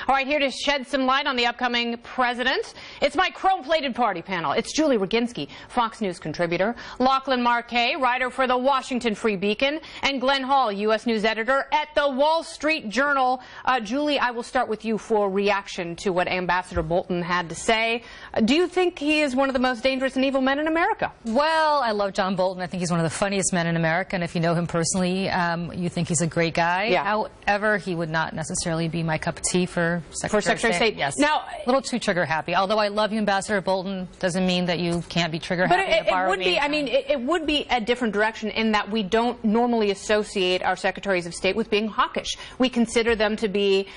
All right, here to shed some light on the upcoming president, it's my chrome-plated party panel. It's Julie Roginski, Fox News contributor, Lachlan Markay, writer for the Washington Free Beacon, and Glenn Hall, U.S. News editor at the Wall Street Journal. Julie, I will start with you for reaction to what Ambassador Bolton had to say. Do you think he is one of the most dangerous and evil men in America? Well, I love John Bolton. I think he's one of the funniest men in America, and if you know him personally, you think he's a great guy. Yeah. However, he would not necessarily be my cup of tea for Secretary of State. Yes. Now, a little too trigger happy. Although I love you, Ambassador Bolton, doesn't mean that you can't be trigger happy. But it would be. I mean, it would be a different direction in that we don't normally associate our secretaries of state with being hawkish. We consider them to be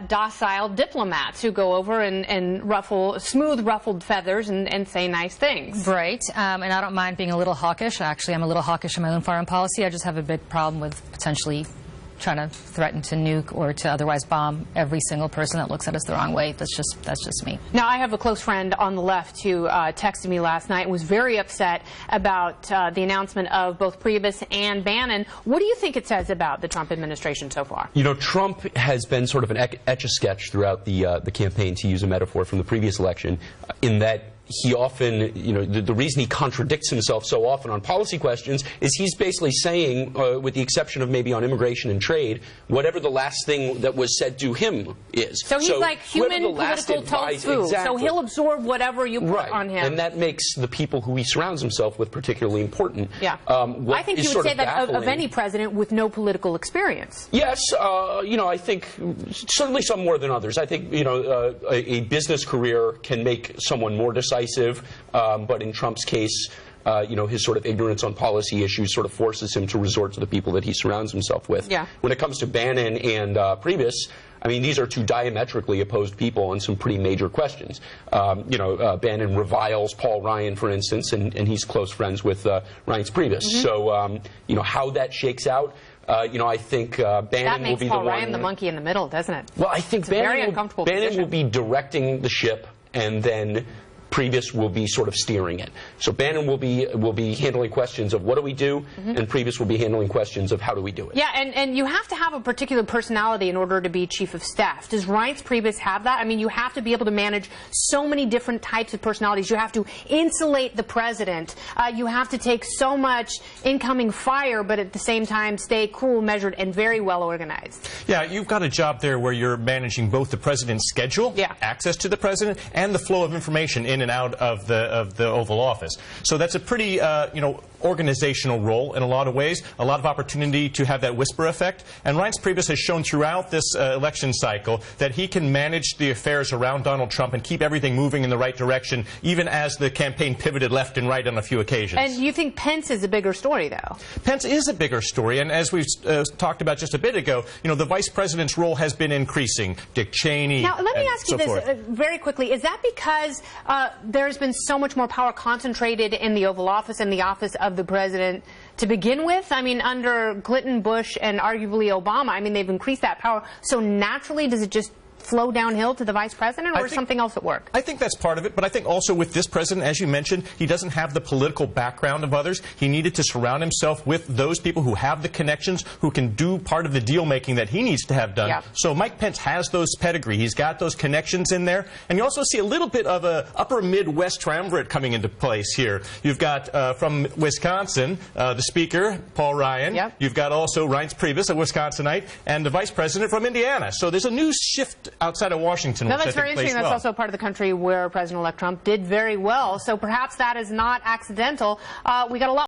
docile diplomats who go over and smooth ruffled feathers and say nice things. Right. And I don't mind being a little hawkish. Actually, I'm a little hawkish in my own foreign policy. I just have a big problem with potentially trying to threaten to nuke or to otherwise bomb every single person that looks at us the wrong way. That's just me. Now, I have a close friend on the left who texted me last night and was very upset about the announcement of both Priebus and Bannon. What do you think it says about the Trump administration so far? You know, Trump has been sort of an etch-a-sketch throughout the campaign, to use a metaphor from the previous election, in that he often, you know, the reason he contradicts himself so often on policy questions is he's basically saying, with the exception of maybe on immigration and trade, whatever the last thing that was said to him is. So he's like human political tofu. Exactly. So he'll absorb whatever you put on him. And that makes the people who he surrounds himself with particularly important. Yeah. I think you would say that of any president with no political experience. Yes. You know, I think certainly some more than others. I think, you know, a business career can make someone more decisive. But in Trump's case, you know, his sort of ignorance on policy issues sort of forces him to resort to the people that he surrounds himself with. Yeah. When it comes to Bannon and Priebus, I mean, these are two diametrically opposed people on some pretty major questions. You know, Bannon reviles Paul Ryan, for instance, and he's close friends with Reince Priebus. Mm-hmm. So, you know, how that shakes out, you know, I think Bannon will be the one. That makes Paul Ryan the monkey in the middle, doesn't it? Well, I think Bannon will be directing the ship, and then Priebus will be sort of steering it. So Bannon will be handling questions of what do we do, and Priebus will be handling questions of how do we do it. Yeah, and you have to have a particular personality in order to be chief of staff. Does Reince Priebus have that? I mean, you have to be able to manage so many different types of personalities. You have to insulate the president. You have to take so much incoming fire, but at the same time stay cool, measured, and very well organized. Yeah, you've got a job there where you're managing both the president's schedule, access to the president, and the flow of information in and out of the Oval Office. So that's a pretty, you know, organizational role in a lot of ways, a lot of opportunity to have that whisper effect. And Reince Priebus has shown throughout this election cycle that he can manage the affairs around Donald Trump and keep everything moving in the right direction, even as the campaign pivoted left and right on a few occasions. And you think Pence is a bigger story, though? Pence is a bigger story, and as we talked about just a bit ago, you know, the vice president's role has been increasing. Dick Cheney. Now, let me ask you this very quickly. Is that because there's been so much more power concentrated in the Oval Office and the office of the president to begin with? I mean, under Clinton, Bush, and arguably Obama, I mean, they've increased that power. So naturally, does it just flow downhill to the vice president, or is something else at work? I think that's part of it, but I think also with this president, as you mentioned, he doesn't have the political background of others. He needed to surround himself with those people who have the connections, who can do part of the deal-making that he needs to have done. Yeah. So Mike Pence has those pedigree. He's got those connections in there. And you also see a little bit of a upper Midwest triumvirate coming into place here. You've got from Wisconsin, the Speaker, Paul Ryan. Yep. You've got also Reince Priebus, a Wisconsinite, and the Vice President from Indiana. So there's a new shift outside of Washington. Now, that's very interesting. That's also part of the country where President-elect Trump did very well. So perhaps that is not accidental. We got a lot